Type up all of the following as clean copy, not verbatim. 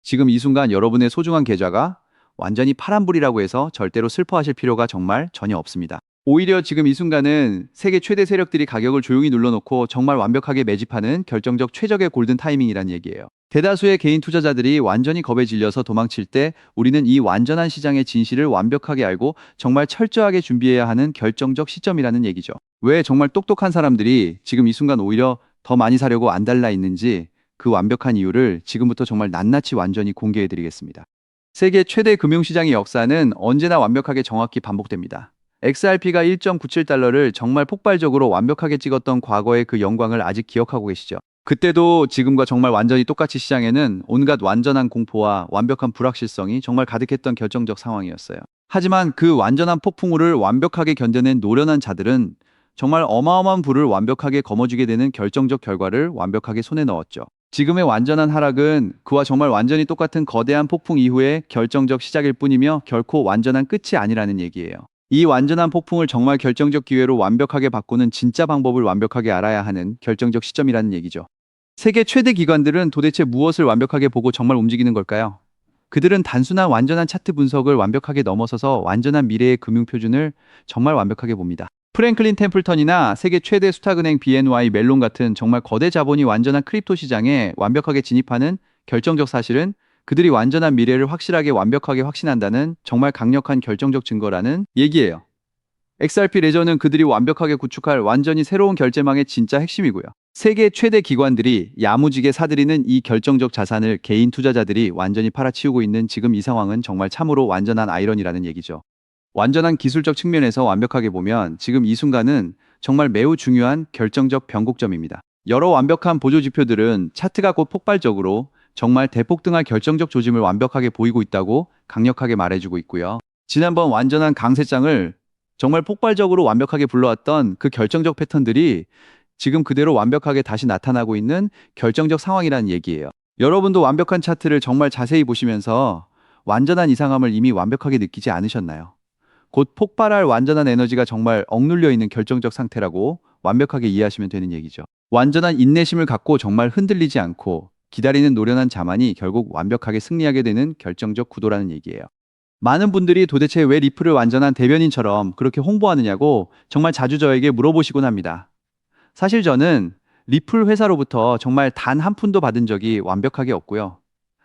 지금 이 순간 여러분의 소중한 계좌가 완전히 파란불이라고 해서 절대로 슬퍼하실 필요가 정말 전혀 없습니다. 오히려 지금 이 순간은 세계 최대 세력들이 가격을 조용히 눌러놓고 정말 완벽하게 매집하는 결정적 최적의 골든 타이밍이란 얘기예요. 대다수의 개인 투자자들이 완전히 겁에 질려서 도망칠 때 우리는 이 완전한 시장의 진실을 완벽하게 알고 정말 철저하게 준비해야 하는 결정적 시점이라는 얘기죠. 왜 정말 똑똑한 사람들이 지금 이 순간 오히려 더 많이 사려고 안달나 있는지 그 완벽한 이유를 지금부터 정말 낱낱이 완전히 공개해 드리겠습니다. 세계 최대 금융시장의 역사는 언제나 완벽하게 정확히 반복됩니다. XRP가 1.97달러를 정말 폭발적으로 완벽하게 찍었던 과거의 그 영광을 아직 기억하고 계시죠? 그때도 지금과 정말 완전히 똑같이 시장에는 온갖 완전한 공포와 완벽한 불확실성이 정말 가득했던 결정적 상황이었어요. 하지만 그 완전한 폭풍우를 완벽하게 견뎌낸 노련한 자들은 정말 어마어마한 불을 완벽하게 거머쥐게 되는 결정적 결과를 완벽하게 손에 넣었죠. 지금의 완전한 하락은 그와 정말 완전히 똑같은 거대한 폭풍 이후의 결정적 시작일 뿐이며 결코 완전한 끝이 아니라는 얘기예요. 이 완전한 폭풍을 정말 결정적 기회로 완벽하게 바꾸는 진짜 방법을 완벽하게 알아야 하는 결정적 시점이라는 얘기죠. 세계 최대 기관들은 도대체 무엇을 완벽하게 보고 정말 움직이는 걸까요? 그들은 단순한 완전한 차트 분석을 완벽하게 넘어서서 완전한 미래의 금융 표준을 정말 완벽하게 봅니다. 프랭클린 템플턴이나 세계 최대 수탁은행 BNY 멜론 같은 정말 거대 자본이 완전한 크립토 시장에 완벽하게 진입하는 결정적 사실은 그들이 완전한 미래를 확실하게 완벽하게 확신한다는 정말 강력한 결정적 증거라는 얘기예요. XRP 레저는 그들이 완벽하게 구축할 완전히 새로운 결제망의 진짜 핵심이고요. 세계 최대 기관들이 야무지게 사들이는 이 결정적 자산을 개인 투자자들이 완전히 팔아치우고 있는 지금 이 상황은 정말 참으로 완전한 아이러니라는 얘기죠. 완전한 기술적 측면에서 완벽하게 보면 지금 이 순간은 정말 매우 중요한 결정적 변곡점입니다. 여러 완벽한 보조 지표들은 차트가 곧 폭발적으로 정말 대폭등할 결정적 조짐을 완벽하게 보이고 있다고 강력하게 말해주고 있고요. 지난번 완전한 강세장을 정말 폭발적으로 완벽하게 불러왔던 그 결정적 패턴들이 지금 그대로 완벽하게 다시 나타나고 있는 결정적 상황이라는 얘기예요. 여러분도 완벽한 차트를 정말 자세히 보시면서 완전한 이상함을 이미 완벽하게 느끼지 않으셨나요? 곧 폭발할 완전한 에너지가 정말 억눌려 있는 결정적 상태라고 완벽하게 이해하시면 되는 얘기죠. 완전한 인내심을 갖고 정말 흔들리지 않고 기다리는 노련한 자만이 결국 완벽하게 승리하게 되는 결정적 구도라는 얘기예요. 많은 분들이 도대체 왜 리플을 완전한 대변인처럼 그렇게 홍보하느냐고 정말 자주 저에게 물어보시곤 합니다. 사실 저는 리플 회사로부터 정말 단 한 푼도 받은 적이 완벽하게 없고요.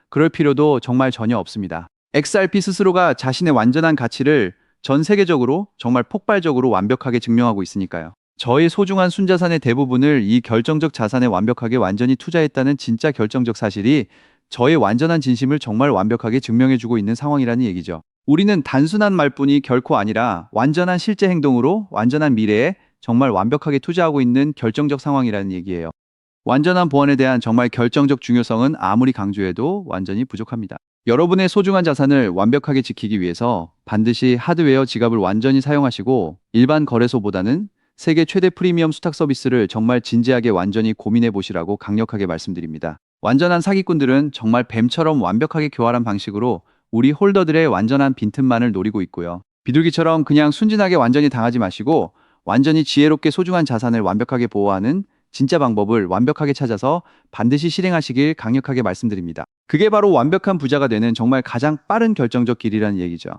그럴 필요도 정말 전혀 없습니다. XRP 스스로가 자신의 완전한 가치를 전 세계적으로 정말 폭발적으로 완벽하게 증명하고 있으니까요. 저의 소중한 순자산의 대부분을 이 결정적 자산에 완벽하게 완전히 투자했다는 진짜 결정적 사실이 저의 완전한 진심을 정말 완벽하게 증명해주고 있는 상황이라는 얘기죠. 우리는 단순한 말뿐이 결코 아니라 완전한 실제 행동으로 완전한 미래에 정말 완벽하게 투자하고 있는 결정적 상황이라는 얘기예요. 완전한 보안에 대한 정말 결정적 중요성은 아무리 강조해도 완전히 부족합니다. 여러분의 소중한 자산을 완벽하게 지키기 위해서 반드시 하드웨어 지갑을 완전히 사용하시고 일반 거래소보다는 세계 최대 프리미엄 수탁 서비스를 정말 진지하게 완전히 고민해 보시라고 강력하게 말씀드립니다. 완전한 사기꾼들은 정말 뱀처럼 완벽하게 교활한 방식으로 우리 홀더들의 완전한 빈틈만을 노리고 있고요. 비둘기처럼 그냥 순진하게 완전히 당하지 마시고 완전히 지혜롭게 소중한 자산을 완벽하게 보호하는 진짜 방법을 완벽하게 찾아서 반드시 실행하시길 강력하게 말씀드립니다. 그게 바로 완벽한 부자가 되는 정말 가장 빠른 결정적 길이라는 얘기죠.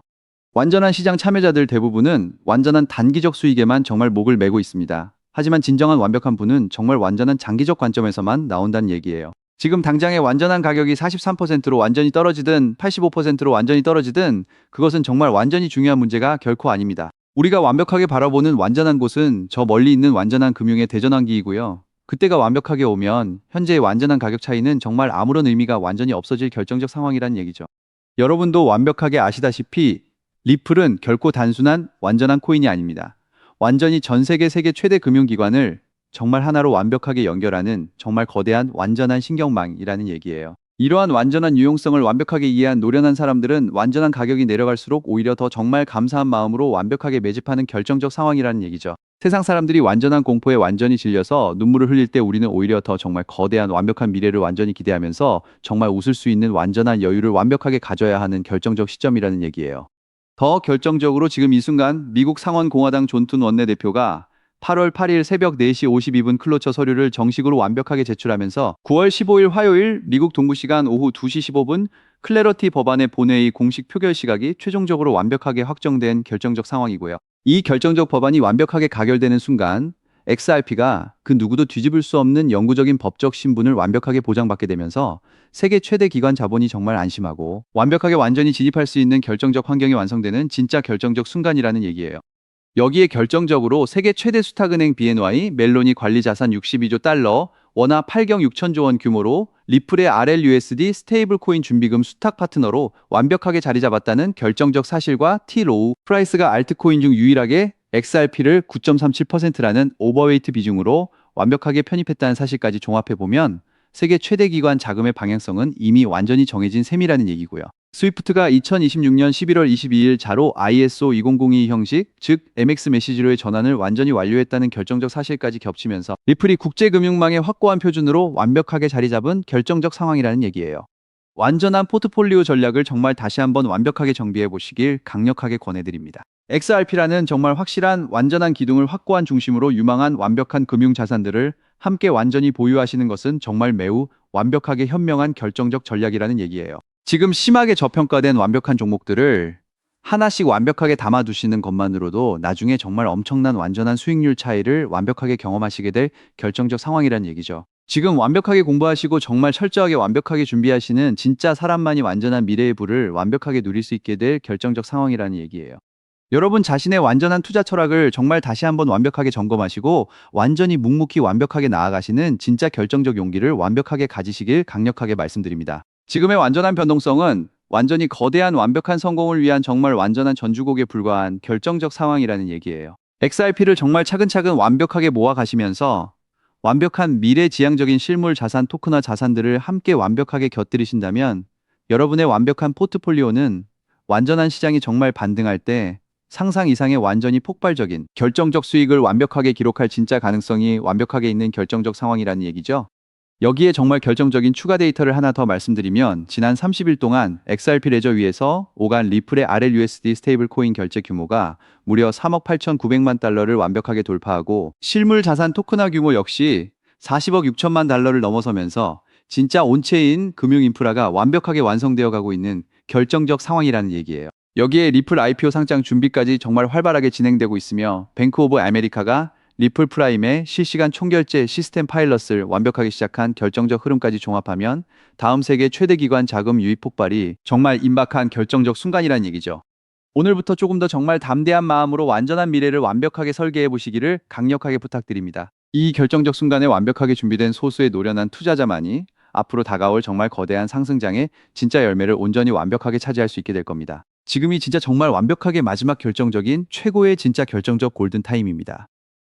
완전한 시장 참여자들 대부분은 완전한 단기적 수익에만 정말 목을 매고 있습니다. 하지만 진정한 완벽한 부는 정말 완전한 장기적 관점에서만 나온다는 얘기예요. 지금 당장의 완전한 가격이 43%로 완전히 떨어지든 85%로 완전히 떨어지든 그것은 정말 완전히 중요한 문제가 결코 아닙니다. 우리가 완벽하게 바라보는 완전한 곳은 저 멀리 있는 완전한 금융의 대전환기이고요. 그때가 완벽하게 오면 현재의 완전한 가격 차이는 정말 아무런 의미가 완전히 없어질 결정적 상황이란 얘기죠. 여러분도 완벽하게 아시다시피 리플은 결코 단순한 완전한 코인이 아닙니다. 완전히 전 세계 최대 금융기관을 정말 하나로 완벽하게 연결하는 정말 거대한 완전한 신경망이라는 얘기예요. 이러한 완전한 유용성을 완벽하게 이해한 노련한 사람들은 완전한 가격이 내려갈수록 오히려 더 정말 감사한 마음으로 완벽하게 매집하는 결정적 상황이라는 얘기죠. 세상 사람들이 완전한 공포에 완전히 질려서 눈물을 흘릴 때 우리는 오히려 더 정말 거대한 완벽한 미래를 완전히 기대하면서 정말 웃을 수 있는 완전한 여유를 완벽하게 가져야 하는 결정적 시점이라는 얘기예요. 더 결정적으로 지금 이 순간 미국 상원공화당 존 툰 원내대표가 8월 8일 새벽 4시 52분 클로처 서류를 정식으로 완벽하게 제출하면서 9월 15일 화요일 미국 동부 시간 오후 2시 15분 클래러티 법안의 본회의 공식 표결 시각이 최종적으로 완벽하게 확정된 결정적 상황이고요. 이 결정적 법안이 완벽하게 가결되는 순간 XRP가 그 누구도 뒤집을 수 없는 영구적인 법적 신분을 완벽하게 보장받게 되면서 세계 최대 기관 자본이 정말 안심하고 완벽하게 완전히 진입할 수 있는 결정적 환경이 완성되는 진짜 결정적 순간이라는 얘기예요. 여기에 결정적으로 세계 최대 수탁은행 BNY 멜로니 관리 자산 62조 달러, 원화 8경 6천조 원 규모로 리플의 RLUSD 스테이블 코인 준비금 수탁 파트너로 완벽하게 자리 잡았다는 결정적 사실과 T-로우 프라이스가 알트코인 중 유일하게 XRP를 9.37%라는 오버웨이트 비중으로 완벽하게 편입했다는 사실까지 종합해 보면 세계 최대 기관 자금의 방향성은 이미 완전히 정해진 셈이라는 얘기고요. 스위프트가 2026년 11월 22일 자로 ISO 2002 형식, 즉 MX 메시지로의 전환을 완전히 완료했다는 결정적 사실까지 겹치면서 리플이 국제금융망의 확고한 표준으로 완벽하게 자리 잡은 결정적 상황이라는 얘기예요. 완전한 포트폴리오 전략을 정말 다시 한번 완벽하게 정비해 보시길 강력하게 권해드립니다. XRP라는 정말 확실한 완전한 기둥을 확고한 중심으로 유망한 완벽한 금융 자산들을 함께 완전히 보유하시는 것은 정말 매우 완벽하게 현명한 결정적 전략이라는 얘기예요. 지금 심하게 저평가된 완벽한 종목들을 하나씩 완벽하게 담아두시는 것만으로도 나중에 정말 엄청난 완전한 수익률 차이를 완벽하게 경험하시게 될 결정적 상황이라는 얘기죠. 지금 완벽하게 공부하시고 정말 철저하게 완벽하게 준비하시는 진짜 사람만이 완전한 미래의 부를 완벽하게 누릴 수 있게 될 결정적 상황이라는 얘기예요. 여러분 자신의 완전한 투자 철학을 정말 다시 한번 완벽하게 점검하시고 완전히 묵묵히 완벽하게 나아가시는 진짜 결정적 용기를 완벽하게 가지시길 강력하게 말씀드립니다. 지금의 완전한 변동성은 완전히 거대한 완벽한 성공을 위한 정말 완전한 전주곡에 불과한 결정적 상황이라는 얘기예요. XRP를 정말 차근차근 완벽하게 모아가시면서 완벽한 미래지향적인 실물 자산 토크나 자산들을 함께 완벽하게 곁들이신다면 여러분의 완벽한 포트폴리오는 완전한 시장이 정말 반등할 때 상상 이상의 완전히 폭발적인 결정적 수익을 완벽하게 기록할 진짜 가능성이 완벽하게 있는 결정적 상황이라는 얘기죠. 여기에 정말 결정적인 추가 데이터를 하나 더 말씀드리면 지난 30일 동안 XRP 레저 위에서 오간 리플의 RLUSD 스테이블 코인 결제 규모가 무려 3억 8,900만 달러를 완벽하게 돌파하고 실물 자산 토크나 규모 역시 40억 6천만 달러를 넘어서면서 진짜 온체인 금융 인프라가 완벽하게 완성되어 가고 있는 결정적 상황이라는 얘기예요. 여기에 리플 IPO 상장 준비까지 정말 활발하게 진행되고 있으며 뱅크 오브 아메리카가 리플 프라임의 실시간 총결제 시스템 파일럿을 완벽하게 시작한 결정적 흐름까지 종합하면 다음 세계 최대 기관 자금 유입 폭발이 정말 임박한 결정적 순간이라는 얘기죠. 오늘부터 조금 더 정말 담대한 마음으로 완전한 미래를 완벽하게 설계해 보시기를 강력하게 부탁드립니다. 이 결정적 순간에 완벽하게 준비된 소수의 노련한 투자자만이 앞으로 다가올 정말 거대한 상승장의 진짜 열매를 온전히 완벽하게 차지할 수 있게 될 겁니다. 지금이 진짜 정말 완벽하게 마지막 결정적인 최고의 진짜 결정적 골든타임입니다.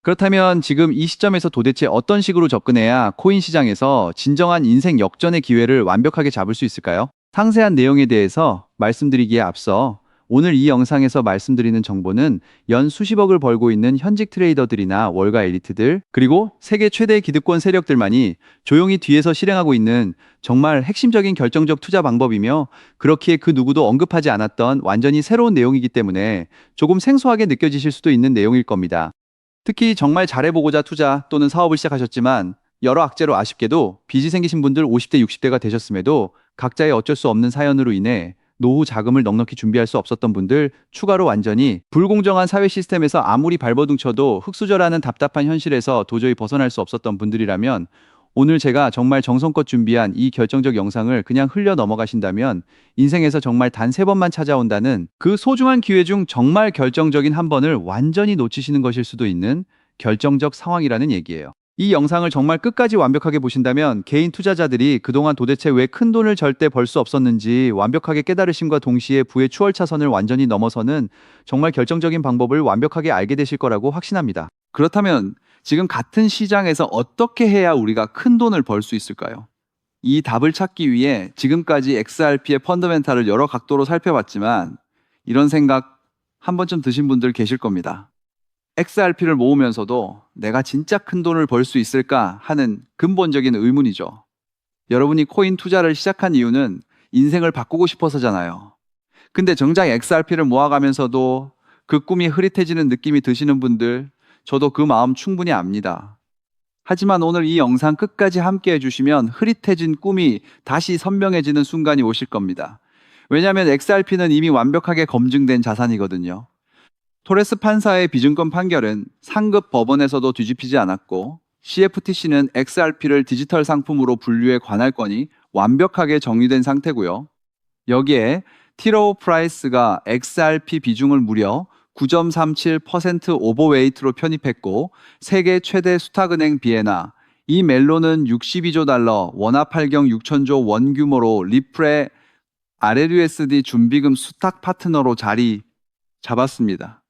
그렇다면 지금 이 시점에서 도대체 어떤 식으로 접근해야 코인 시장에서 진정한 인생 역전의 기회를 완벽하게 잡을 수 있을까요? 상세한 내용에 대해서 말씀드리기에 앞서 오늘 이 영상에서 말씀드리는 정보는 연 수십억을 벌고 있는 현직 트레이더들이나 월가 엘리트들 그리고 세계 최대 기득권 세력들만이 조용히 뒤에서 실행하고 있는 정말 핵심적인 결정적 투자 방법이며 그렇기에 그 누구도 언급하지 않았던 완전히 새로운 내용이기 때문에 조금 생소하게 느껴지실 수도 있는 내용일 겁니다. 특히 정말 잘해보고자 투자 또는 사업을 시작하셨지만 여러 악재로 아쉽게도 빚이 생기신 분들 50대, 60대가 되셨음에도 각자의 어쩔 수 없는 사연으로 인해 노후 자금을 넉넉히 준비할 수 없었던 분들 추가로 완전히 불공정한 사회 시스템에서 아무리 발버둥 쳐도 흙수저라는 답답한 현실에서 도저히 벗어날 수 없었던 분들이라면 오늘 제가 정말 정성껏 준비한 이 결정적 영상을 그냥 흘려 넘어가신다면 인생에서 정말 단 3번만 찾아온다는 그 소중한 기회 중 정말 결정적인 한 번을 완전히 놓치시는 것일 수도 있는 결정적 상황이라는 얘기예요. 이 영상을 정말 끝까지 완벽하게 보신다면 개인 투자자들이 그동안 도대체 왜 큰 돈을 절대 벌 수 없었는지 완벽하게 깨달으심과 동시에 부의 추월 차선을 완전히 넘어서는 정말 결정적인 방법을 완벽하게 알게 되실 거라고 확신합니다. 그렇다면 지금 같은 시장에서 어떻게 해야 우리가 큰 돈을 벌 수 있을까요? 이 답을 찾기 위해 지금까지 XRP의 펀더멘탈을 여러 각도로 살펴봤지만 이런 생각 한 번쯤 드신 분들 계실 겁니다. XRP를 모으면서도 내가 진짜 큰 돈을 벌 수 있을까 하는 근본적인 의문이죠. 여러분이 코인 투자를 시작한 이유는 인생을 바꾸고 싶어서잖아요. 근데 정작 XRP를 모아가면서도 그 꿈이 흐릿해지는 느낌이 드시는 분들 저도 그 마음 충분히 압니다. 하지만 오늘 이 영상 끝까지 함께 해주시면 흐릿해진 꿈이 다시 선명해지는 순간이 오실 겁니다. 왜냐하면 XRP는 이미 완벽하게 검증된 자산이거든요. 토레스 판사의 비증권 판결은 상급 법원에서도 뒤집히지 않았고 CFTC는 XRP를 디지털 상품으로 분류해 관할권이 완벽하게 정리된 상태고요. 여기에 티로우 프라이스가 XRP 비중을 무려 9.37% 오버웨이트로 편입했고 세계 최대 수탁은행 비에나 이 멜론은 62조 달러 원화 발경 6천조 원 규모로 리플의 RLUSD 준비금 수탁 파트너로 자리 잡았습니다.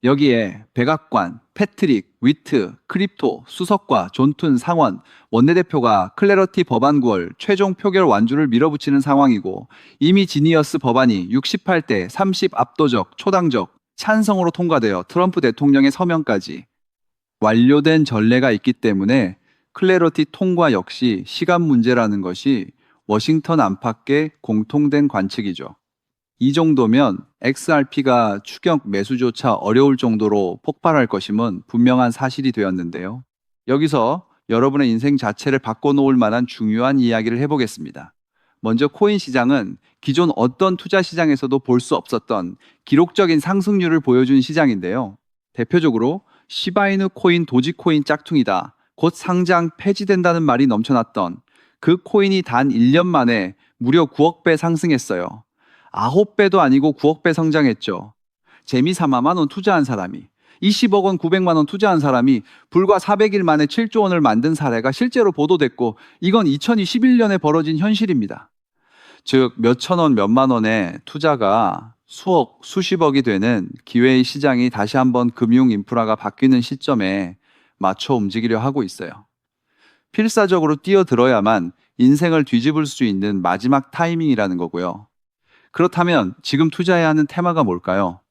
여기에 백악관, 패트릭, 위트, 크립토, 수석과 존툰 상원, 원내대표가 클래러티 법안 9월 최종 표결 완주를 밀어붙이는 상황이고 이미 지니어스 법안이 68대 30 압도적 초당적 찬성으로 통과되어 트럼프 대통령의 서명까지 완료된 전례가 있기 때문에 클래러티 통과 역시 시간 문제라는 것이 워싱턴 안팎의 공통된 관측이죠. 이 정도면 XRP가 추격 매수조차 어려울 정도로 폭발할 것임은 분명한 사실이 되었는데요. 여기서 여러분의 인생 자체를 바꿔놓을 만한 중요한 이야기를 해보겠습니다. 먼저 코인 시장은 기존 어떤 투자 시장에서도 볼 수 없었던 기록적인 상승률을 보여준 시장인데요. 대표적으로 시바이누 코인, 도지코인 짝퉁이다. 곧 상장 폐지된다는 말이 넘쳐났던 그 코인이 단 1년 만에 무려 9억 배 상승했어요. 9배도 아니고 9억 배 성장했죠. 재미삼아만 원 투자한 사람이 20억 원 900만 원 투자한 사람이 불과 400일 만에 7조 원을 만든 사례가 실제로 보도됐고 이건 2021년에 벌어진 현실입니다. 즉 몇천 원 몇만 원의 투자가 수억 수십억이 되는 기회의 시장이 다시 한번 금융 인프라가 바뀌는 시점에 맞춰 움직이려 하고 있어요. 필사적으로 뛰어들어야만 인생을 뒤집을 수 있는 마지막 타이밍이라는 거고요. 그렇다면 지금 투자해야 하는 테마가 뭘까요?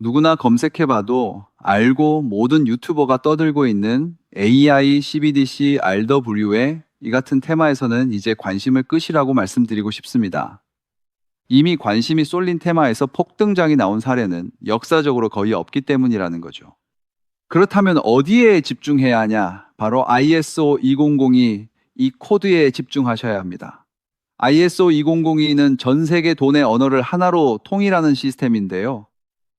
누구나 검색해봐도 알고 모든 유튜버가 떠들고 있는 AI, CBDC, RW의 이 같은 테마에서는 이제 관심을 끄시라고 말씀드리고 싶습니다. 이미 관심이 쏠린 테마에서 폭등장이 나온 사례는 역사적으로 거의 없기 때문이라는 거죠. 그렇다면 어디에 집중해야 하냐? 바로 ISO 2002 이 코드에 집중하셔야 합니다. ISO 2002는 전 세계 돈의 언어를 하나로 통일하는 시스템인데요.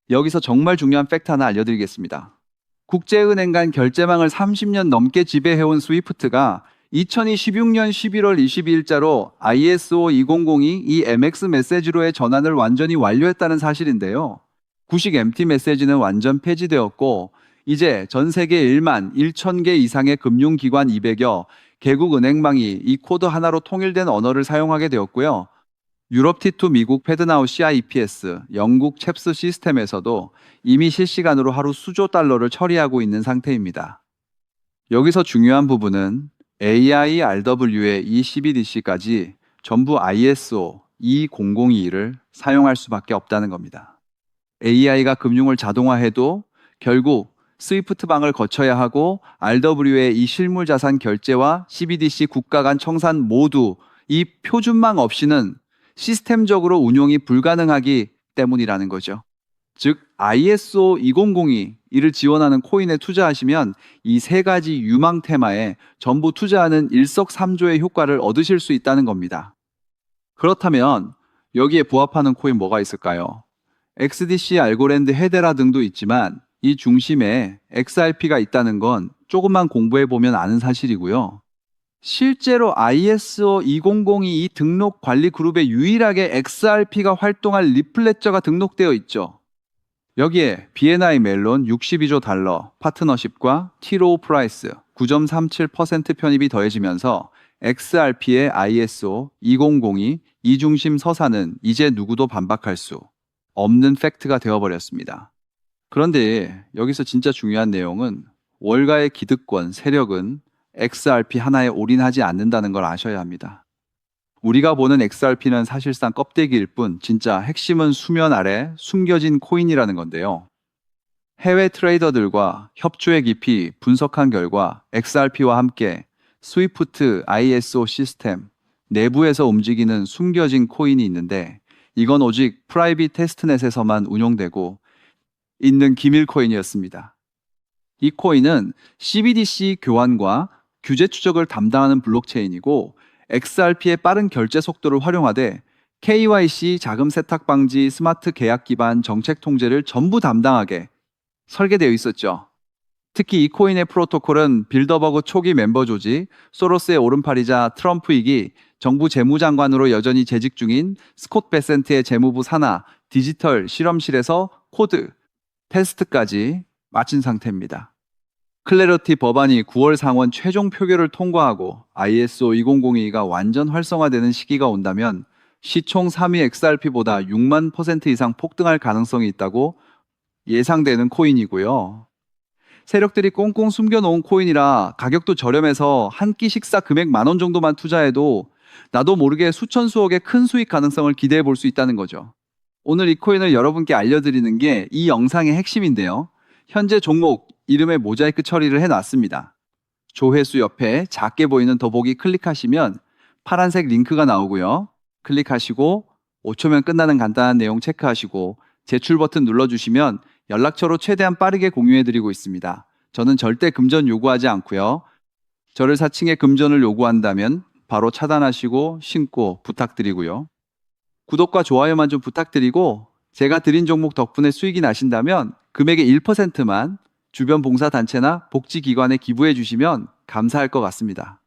여기서 정말 중요한 팩트 하나 알려드리겠습니다. 국제은행 간 결제망을 30년 넘게 지배해온 스위프트가 2016년 11월 22일자로 ISO 2002 이 MX 메시지로의 전환을 완전히 완료했다는 사실인데요. 구식 MT 메시지는 완전 폐지되었고 이제 전 세계 1만 1천 개 이상의 금융기관 200여 개국 은행망이 이 코드 하나로 통일된 언어를 사용하게 되었고요. 유럽 T2 미국 패드나우 CIPS, 영국 챕스 시스템에서도 이미 실시간으로 하루 수조 달러를 처리하고 있는 상태입니다. 여기서 중요한 부분은 AI, RW의 이 CBDC까지 전부 ISO 2002를 사용할 수밖에 없다는 겁니다. AI가 금융을 자동화해도 결국 스위프트방을 거쳐야 하고 RW의 이 실물자산 결제와 CBDC 국가 간 청산 모두 이 표준망 없이는 시스템적으로 운용이 불가능하기 때문이라는 거죠. 즉 ISO 2002 이를 지원하는 코인에 투자하시면 이 세 가지 유망 테마에 전부 투자하는 일석삼조의 효과를 얻으실 수 있다는 겁니다. 그렇다면 여기에 부합하는 코인 뭐가 있을까요? XDC, 알고랜드, 헤데라 등도 있지만 이 중심에 XRP가 있다는 건 조금만 공부해 보면 아는 사실이고요. 실제로 ISO 2002 이 등록 관리 그룹에 유일하게 XRP가 활동할 리플레저가 등록되어 있죠. 여기에 BNI 멜론 62조 달러 파트너십과 티로우 프라이스 9.37% 편입이 더해지면서 XRP의 ISO 2002 이중심 서사는 이제 누구도 반박할 수 없는 팩트가 되어버렸습니다. 그런데 여기서 진짜 중요한 내용은 월가의 기득권, 세력은 XRP 하나에 올인하지 않는다는 걸 아셔야 합니다. 우리가 보는 XRP는 사실상 껍데기일 뿐 진짜 핵심은 수면 아래 숨겨진 코인이라는 건데요. 해외 트레이더들과 협조의 깊이 분석한 결과 XRP와 함께 스위프트 ISO 시스템 내부에서 움직이는 숨겨진 코인이 있는데 이건 오직 프라이빗 테스트넷에서만 운용되고 있는 기밀 코인이었습니다. 이 코인은 CBDC 교환과 규제 추적을 담당하는 블록체인이고 XRP의 빠른 결제 속도를 활용하되 KYC, 자금 세탁 방지, 스마트 계약 기반 정책 통제를 전부 담당하게 설계되어 있었죠. 특히 이 코인의 프로토콜은 빌더버그 초기 멤버 조직, 소로스의 오른팔이자 트럼프이기 정부 재무장관으로 여전히 재직 중인 스콧 베센트의 재무부 산하 디지털 실험실에서 코드, 테스트까지 마친 상태입니다. 클래러티 법안이 9월 상원 최종 표결을 통과하고 ISO 20022가 완전 활성화되는 시기가 온다면 시총 3위 XRP보다 6만 % 이상 폭등할 가능성이 있다고 예상되는 코인이고요. 세력들이 꽁꽁 숨겨놓은 코인이라 가격도 저렴해서 한 끼 식사 금액 10,000원 정도만 투자해도 나도 모르게 수천 수억의 큰 수익 가능성을 기대해 볼 수 있다는 거죠. 오늘 이 코인을 여러분께 알려드리는 게 이 영상의 핵심인데요. 현재 종목 이름에 모자이크 처리를 해놨습니다. 조회수 옆에 작게 보이는 더보기 클릭하시면 파란색 링크가 나오고요. 클릭하시고 5초면 끝나는 간단한 내용 체크하시고 제출 버튼 눌러주시면 연락처로 최대한 빠르게 공유해드리고 있습니다. 저는 절대 금전 요구하지 않고요. 저를 사칭해 금전을 요구한다면 바로 차단하시고 신고 부탁드리고요. 구독과 좋아요만 좀 부탁드리고 제가 드린 종목 덕분에 수익이 나신다면 금액의 1%만 주변 봉사단체나 복지기관에 기부해 주시면 감사할 것 같습니다.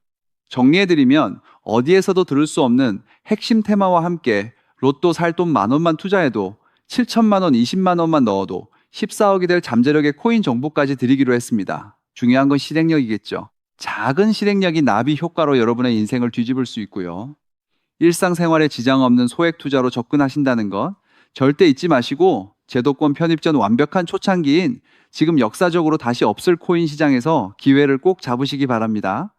정리해드리면 어디에서도 들을 수 없는 핵심 테마와 함께 로또 살 돈 10,000원만 투자해도 7천만 원, 20만 원만 넣어도 14억이 될 잠재력의 코인 정보까지 드리기로 했습니다. 중요한 건 실행력이겠죠. 작은 실행력이 나비 효과로 여러분의 인생을 뒤집을 수 있고요. 일상생활에 지장 없는 소액 투자로 접근하신다는 것 절대 잊지 마시고 제도권 편입 전 완벽한 초창기인 지금 역사적으로 다시 없을 코인 시장에서 기회를 꼭 잡으시기 바랍니다.